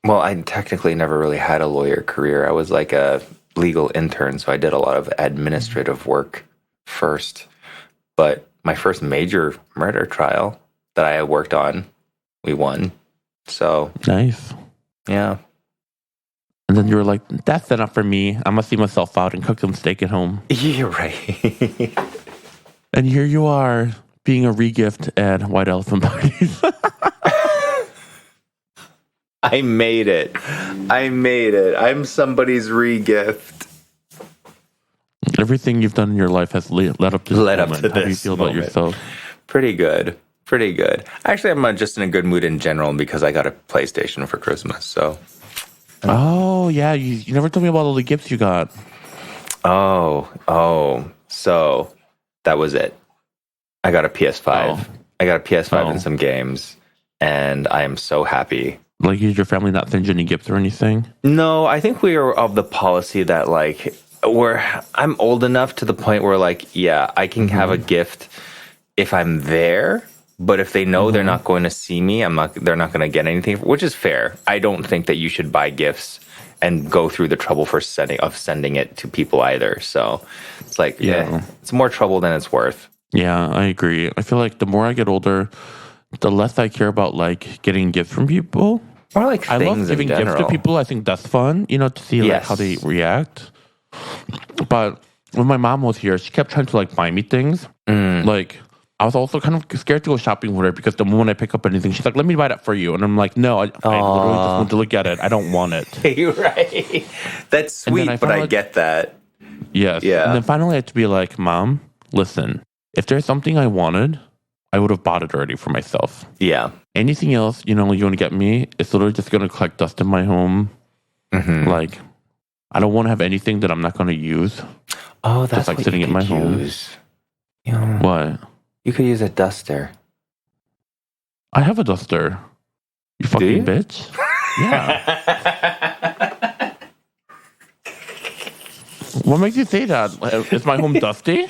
Well, I technically never really had a lawyer career. I was like a legal intern, so I did a lot of administrative work first. But my first major murder trial that I worked on, we won. So Nice. yeah. And then you were like, that's enough for me. I'm going to see myself out and cook some steak at home. You're right. And here you are being a regift at White Elephant parties. I made it. I'm somebody's regift. Everything you've done in your life has led up to this moment. How do you feel about yourself? Pretty good. Actually, I'm just in a good mood in general because I got a PlayStation for Christmas. So. Oh, yeah. You never told me about all the gifts you got. So that was it. I got a PS5. I got a PS5 and some games, and I am so happy. Like, did your family not send you any gifts or anything? No, I think we are of the policy that, like, I'm old enough to the point where, like, yeah, I can have a gift if I'm there, but if they know they're not going to see me, they're not going to get anything, which is fair. I don't think that you should buy gifts and go through the trouble for sending it to people either. So it's like, it's more trouble than it's worth. Yeah, I agree. I feel like the more I get older, the less I care about like getting gifts from people. Or like I love giving gifts to people. I think that's fun, to see like how they react. But when my mom was here, she kept trying to like buy me things. Like I was also kind of scared to go shopping with her because the moment I pick up anything, she's like, "Let me buy that for you," and I'm like, "No, I literally just want to look at it. I don't want it." You're right. That's sweet, but I get that. Yes. Yeah. And then finally, I had to be like, "Mom, listen. If there's something I wanted, I would have bought it already for myself. Yeah. Anything else, you want to get me, it's literally just going to collect dust in my home. Like, I don't want to have anything that I'm not going to use. Oh, that's just like sitting in my home. What? You could use a duster. I have a duster. You fucking bitch. Yeah. What makes you say that? Is my home dusty?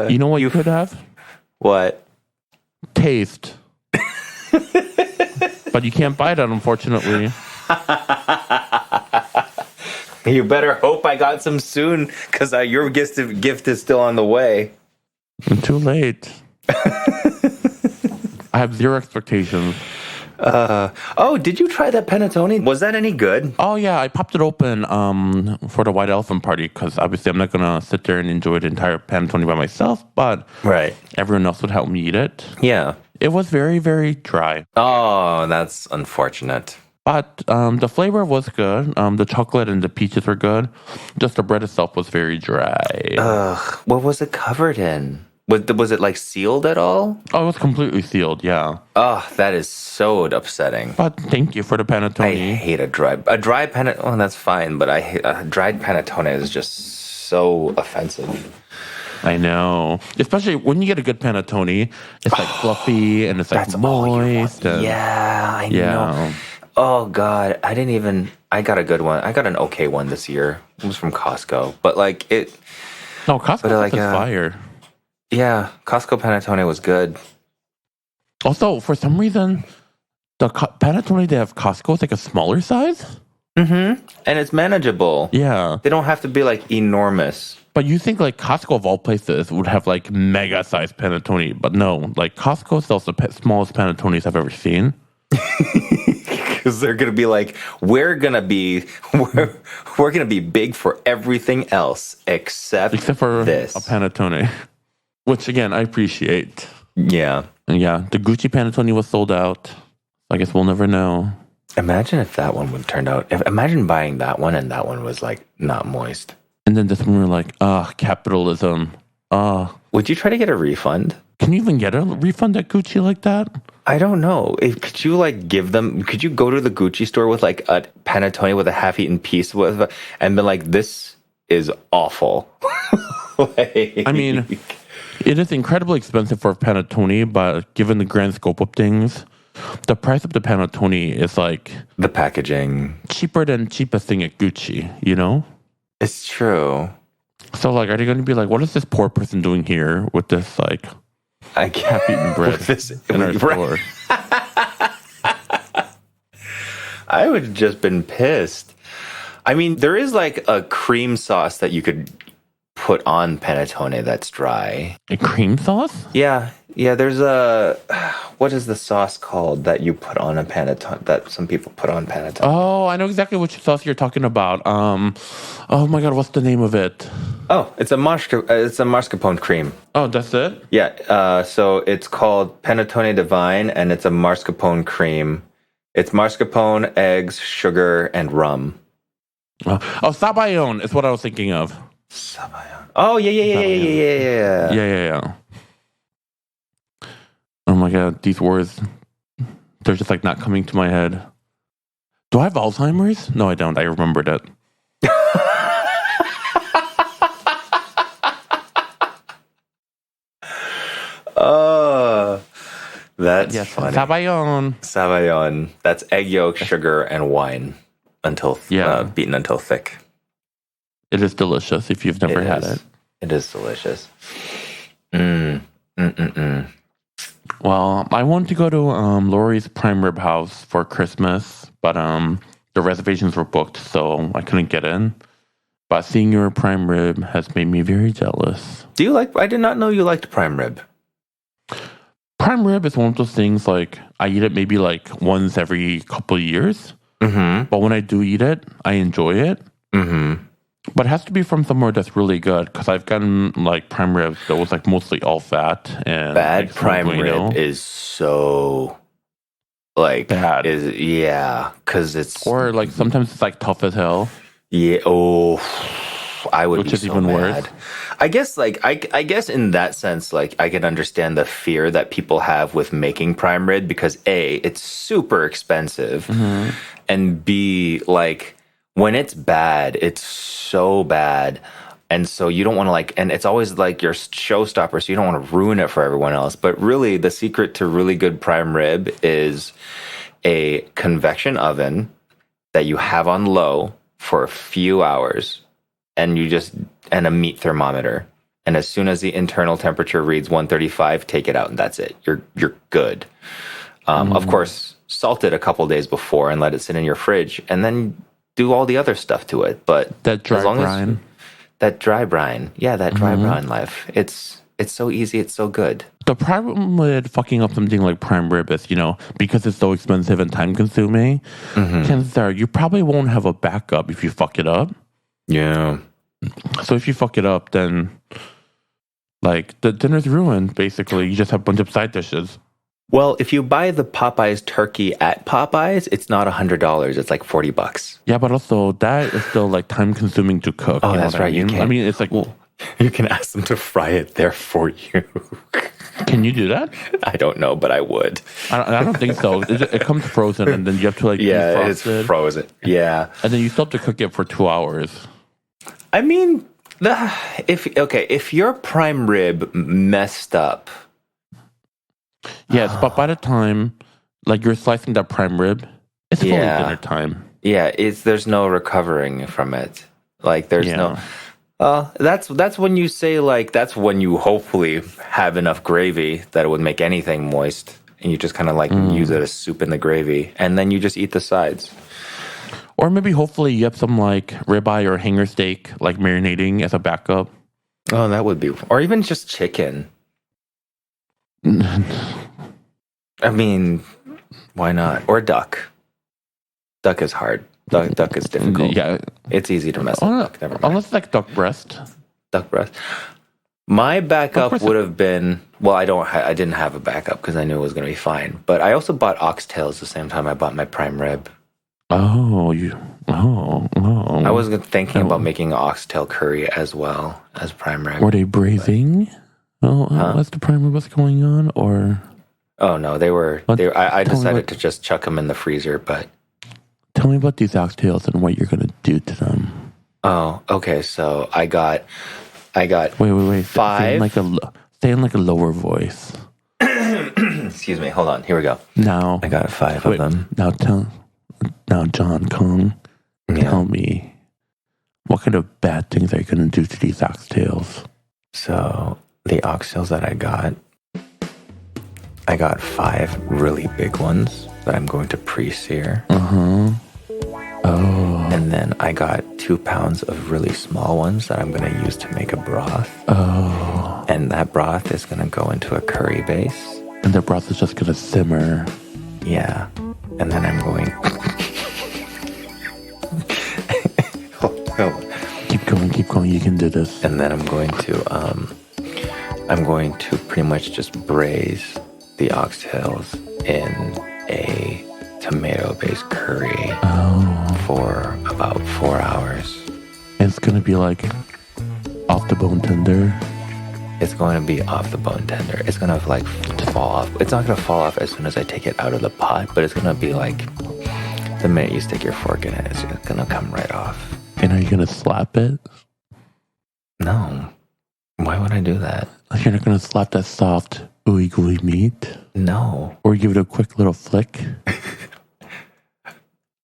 You know what you could have? What? Taste. But you can't buy that, unfortunately. You better hope I got some soon, because your gift is still on the way. Too late. I have zero expectations. Did you try that panettone? Was that any good? Oh yeah, I popped it open for the White Elephant party because obviously I'm not gonna sit there and enjoy the entire panettone by myself, but everyone else would help me eat it. Yeah, it was very, very dry. Oh, that's unfortunate. But the flavor was good. The chocolate and the peaches were good. Just the bread itself was very dry. What was it covered in? Was it like sealed at all? Oh, it was completely sealed, yeah. Oh, that is so upsetting. But thank you for the panettone. I hate a dry panettone. Oh, that's fine, but I hate a dried panettone is just so offensive. I know. Especially when you get a good panettone, it's like fluffy and it's like moist. I know. Oh, God. I got a good one. I got an okay one this year. It was from Costco. But like it... No, Costco is fire. Yeah, Costco panettone was good. Also, for some reason, the panettone they have Costco is like a smaller size. And it's manageable. Yeah. They don't have to be like enormous. But you think like Costco of all places would have like mega sized panettone. But no, like Costco sells the smallest panettones I've ever seen. Because they're gonna be like, we're gonna be big for everything else except for this a panettone, which again I appreciate. Yeah, and yeah, the Gucci panettone was sold out. I guess we'll never know. Imagine if that one would turned out. Imagine buying that one and that one was like not moist. And then this one we were like, capitalism. Would you try to get a refund? Can you even get a refund at Gucci like that? I don't know. Could you like give them? Could you go to the Gucci store with like a panettone with a half-eaten piece and be like, "This is awful." I mean, it is incredibly expensive for a panettone, but given the grand scope of things, the price of the panettone is like the packaging cheaper than cheapest thing at Gucci. You know, it's true. So, like, are they going to be like, what is this poor person doing here with this, like, I can't half-eaten bread in our store? I would have just been pissed. I mean, there is like a cream sauce that you could put on panettone that's dry. A cream sauce? Yeah. There's a what is the sauce called that you put on a panettone? That some people put on panettone. Oh, I know exactly which sauce you're talking about. Oh my God, what's the name of it? Oh, it's a mascarpone cream. Oh, that's it? Yeah. So it's called panettone divine, and it's a mascarpone cream. It's mascarpone, eggs, sugar, and rum. Oh, Sabayon is what I was thinking of. Sabayon. Oh, yeah. Yeah. Oh my God, these words, they're just like not coming to my head. Do I have Alzheimer's? No, I don't. I remembered it. Oh, that's funny. Sabayon. That's egg yolk, sugar, and wine until beaten until thick. It is delicious if you've never had it. It is delicious. Well, I wanted to go to Lori's prime rib house for Christmas, but the reservations were booked, so I couldn't get in. But seeing your prime rib has made me very jealous. Do you like? I did not know you liked prime rib. Prime rib is one of those things, like, I eat it maybe like once every couple of years. Mm-hmm. But when I do eat it, I enjoy it. Mm-hmm. But it has to be from somewhere that's really good, because I've gotten like prime ribs that was like mostly all fat. And bad like, prime rib is so like bad. Because it's, or like sometimes it's like tough as hell. Yeah. Oh, I would. Which be is so even mad. Worse. I guess I guess in that sense, like, I can understand the fear that people have with making prime rib, because A, it's super expensive, and B, like, when it's bad, it's so bad. And so you don't want to, like, and it's always like your showstopper, so you don't want to ruin it for everyone else. But really, the secret to really good prime rib is a convection oven that you have on low for a few hours, and and a meat thermometer. And as soon as the internal temperature reads 135, take it out, and that's it. You're good. Of course, salt it a couple days before and let it sit in your fridge, and then do all the other stuff to it. But that dry brine. That dry brine. Yeah, that dry brine life. It's so easy, it's so good. The problem with fucking up something like prime rib is, because it's so expensive and time consuming, chances are you probably won't have a backup if you fuck it up. Yeah. So if you fuck it up, then like the dinner's ruined, basically. You just have a bunch of side dishes. Well, if you buy the Popeyes turkey at Popeyes, it's not $100. It's like $40. Yeah, but also that is still like time consuming to cook. Oh, that's right. I mean, it's like, well, you can ask them to fry it there for you. Can you do that? I don't know, but I would. I don't think so. It comes frozen, and then you have to like defrost it's frozen. Yeah, and then you still have to cook it for 2 hours. I mean, if your prime rib messed up. Yes, but by the time like you're slicing that prime rib, it's fully dinner time. Yeah, there's no recovering from it. Like there's no. That's when you say, like, that's when you hopefully have enough gravy that it would make anything moist, and you just kind of like use it as soup in the gravy, and then you just eat the sides. Or maybe hopefully you have some like ribeye or hanger steak like marinating as a backup. Oh, that would be, or even just chicken. I mean, why not? Or duck. Duck is hard. Duck is difficult. Yeah, it's easy to mess up. Duck. Never mind. Unless like duck breast. Duck breast. My backup would have been, well, I didn't have a backup because I knew it was going to be fine. But I also bought oxtails the same time I bought my prime rib. Oh. I was thinking about making an oxtail curry as well as prime rib. Were they braising? What's the prime rib? What's going on? Or? Oh no, they were. I decided to just chuck them in the freezer, but. Tell me about these oxtails and what you're going to do to them. Oh, okay. So I got. Wait. 5. Say in like a lower voice. Excuse me. Hold on. Here we go. Now I got 5 of them. Now John Kong, tell me What kind of bad things are you going to do to these oxtails? So the oxtails that I got 5 really big ones that I'm going to pre-sear. Oh. And then I got 2 pounds of really small ones that I'm going to use to make a broth. Oh. And that broth is going to go into a curry base. And the broth is just going to simmer. Yeah. And then I'm going... Keep going. You can do this. And then I'm going to pretty much just braise the oxtails in a tomato-based curry for about 4 hours. And it's going to be like off the bone tender. It's going to be off the bone tender. It's going to like fall off. It's not going to fall off as soon as I take it out of the pot, but it's going to be like the minute you stick your fork in it, it's going to come right off. And are you going to slap it? No. Why would I do that? You're not going to slap that soft, ooey gooey meat? No. Or give it a quick little flick?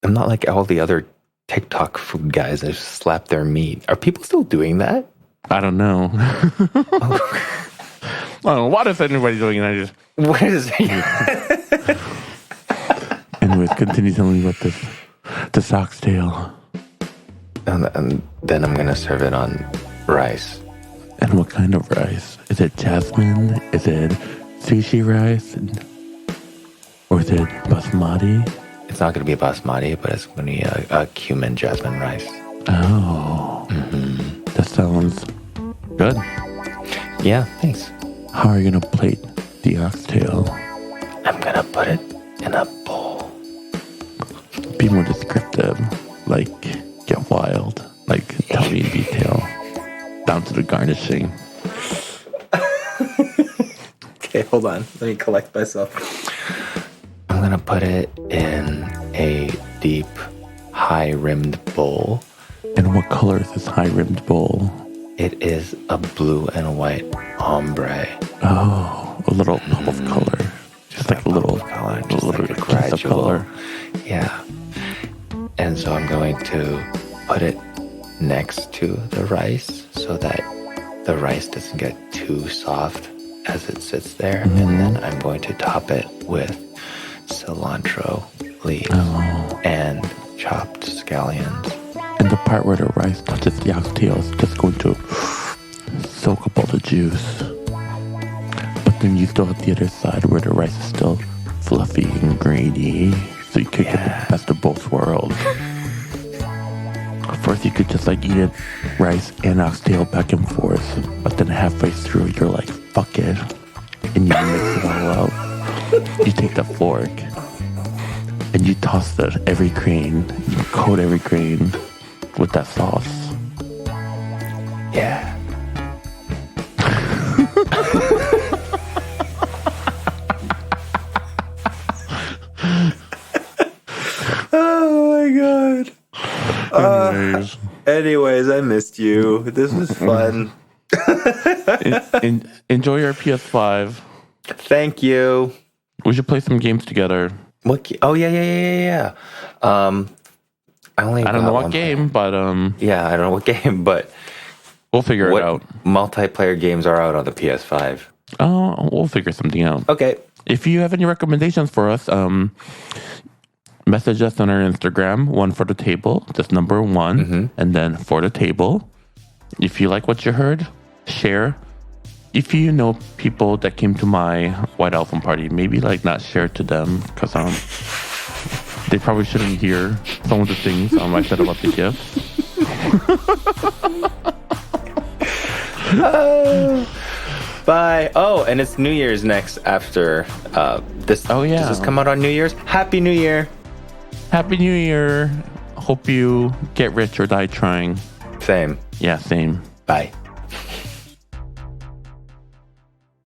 I'm not like all the other TikTok food guys that slap their meat. Are people still doing that? I don't know. I don't know. What is anybody doing? I just... What is it? Anyways, continue telling me about this oxtail. And then I'm going to serve it on rice. And what kind of rice? Is it jasmine? Is it sushi rice? Or is it basmati? It's not going to be basmati, but it's going to be a cumin jasmine rice. Oh. Mm-hmm. That sounds good. Yeah, thanks. How are you going to plate the oxtail? I'm going to put it in a bowl. Be more descriptive. Like, get wild. Like, tell me in detail. Down to the garnishing. Okay, hold on. Let me collect myself. I'm going to put it in a deep, high-rimmed bowl. And what color is this high-rimmed bowl? It is a blue and white ombre. Oh, a little pop of color. Just like a little color. Just like a gradual color. Yeah. And so I'm going to put it next to the rice so that the rice doesn't get too soft as it sits there. Mm-hmm. And then I'm going to top it with cilantro leaves and chopped scallions. And the part where the rice touches the oxtail is just going to soak up all the juice. But then you still have the other side where the rice is still fluffy and grainy. So you could get the best of both worlds. First you could just like eat it, rice and oxtail back and forth. But then halfway through you're like, fuck it. And you mix it all up. You take the fork and you toss every grain. You coat every grain with that sauce. Yeah. Oh my god. Anyways, I missed you. This was fun. Enjoy your PS5. Thank you. We should play some games together. What? Oh yeah. I don't know what game, but yeah, I don't know what game, but we'll figure it out. Multiplayer games are out on the PS5? Oh, we'll figure something out. Okay. If you have any recommendations for us, message us on our Instagram, one for the table, just number 1, and then for the table. If you like what you heard, share. If you know people that came to my White Elephant party, maybe like not share to them because they probably shouldn't hear some of the things I said about the gifts. Bye. Oh, and it's New Year's next after this. Oh yeah. Does this come out on New Year's? Happy New Year. Happy New Year. Hope you get rich or die trying. Same. Yeah, same. Bye.